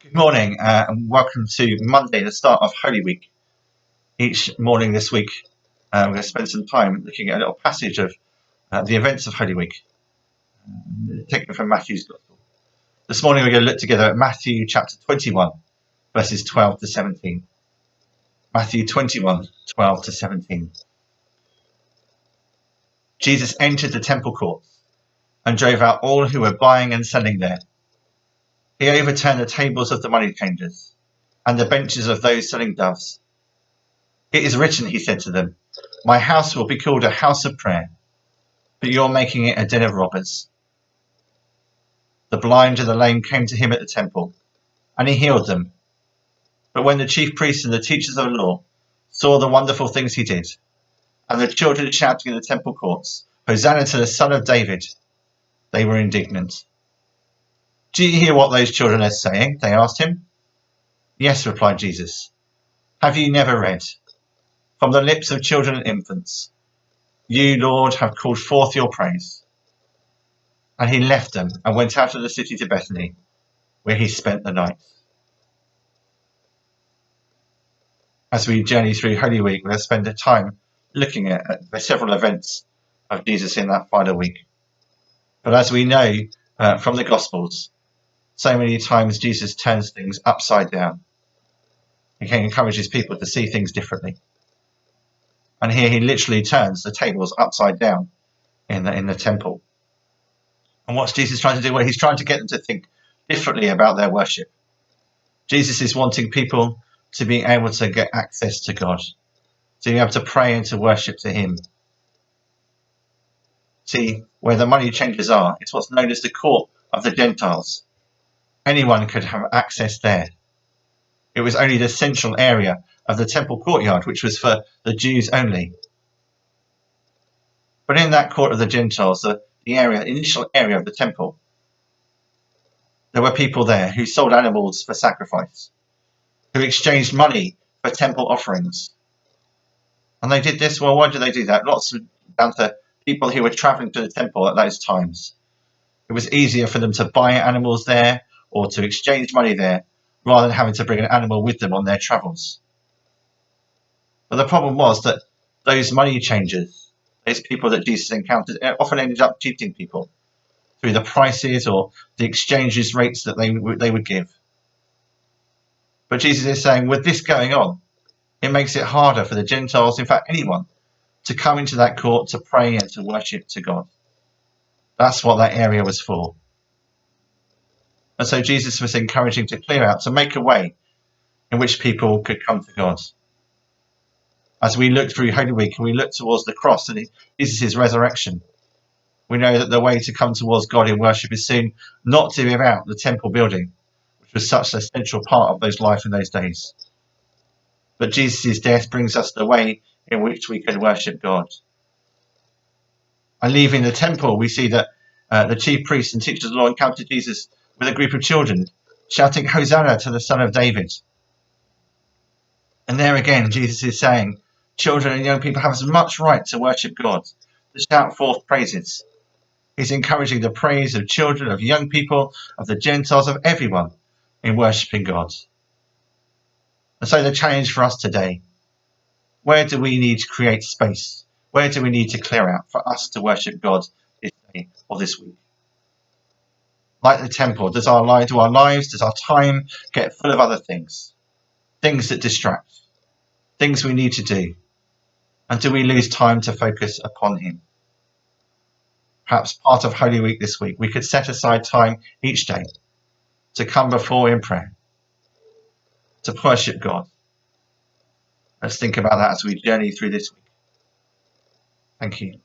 Good morning and welcome to Monday, the start of Holy Week. Each morning this week, we're going to spend some time looking at a little passage of the events of Holy Week, taken from Matthew's Gospel. This morning, we're going to look together at Matthew chapter 21, verses 12 to 17. Matthew 21, 12 to 17. Jesus entered the temple courts and drove out all who were buying and selling there. He overturned the tables of the money changers and the benches of those selling doves. It is written, he said to them, "My house will be called a house of prayer, but you're making it a den of robbers." The blind and the lame came to him at the temple, and he healed them. But when the chief priests and the teachers of the law saw the wonderful things he did, and the children shouting in the temple courts, "Hosanna to the Son of David," they were indignant. "Do you hear what those children are saying?" they asked him. "Yes," replied Jesus. "Have you never read, 'From the lips of children and infants, you, Lord, have called forth your praise'?" And he left them and went out of the city to Bethany, where he spent the night. As we journey through Holy Week, we'll spend a time looking at the several events of Jesus in that final week. But as we know from the Gospels, so many times Jesus turns things upside down. He encourages people to see things differently. And here he literally turns the tables upside down in the temple. And what's Jesus trying to do? Well, he's trying to get them to think differently about their worship. Jesus is wanting people to be able to get access to God, to be able to pray and to worship to him. See, where the money changers are, it's what's known as the court of the Gentiles. Anyone could have access there. It was only the central area of the temple courtyard, which was for the Jews only. But in that court of the Gentiles, the initial area of the temple, there were people there who sold animals for sacrifice, who exchanged money for temple offerings. And they did this, well, why did they do that? Lots of down to people who were traveling to the temple at those times. It was easier for them to buy animals there or to exchange money there rather than having to bring an animal with them on their travels. But the problem was that those money changers, those people that Jesus encountered, often ended up cheating people through the prices or the exchanges rates that they would give. But Jesus is saying, with this going on, it makes it harder for the Gentiles, in fact anyone, to come into that court to pray and to worship to God. That's what that area was for. And so Jesus was encouraging to clear out, to make a way in which people could come to God. As we look through Holy Week and we look towards the cross and Jesus' resurrection, we know that the way to come towards God in worship is soon not to be about the temple building, which was such a central part of those life in those days. But Jesus' death brings us the way in which we can worship God. And leaving the temple, we see that the chief priests and teachers of the law encountered Jesus with a group of children shouting, "Hosanna to the Son of David." And there again, Jesus is saying, children and young people have as much right to worship God, to shout forth praises. He's encouraging the praise of children, of young people, of the Gentiles, of everyone in worshipping God. And so the challenge for us today, where do we need to create space? Where do we need to clear out for us to worship God this day or this week? Like the temple, does our lives, does our time get full of other things? Things that distract, things we need to do. And do we lose time to focus upon him? Perhaps part of Holy Week this week, we could set aside time each day to come before in prayer, to worship God. Let's think about that as we journey through this week. Thank you.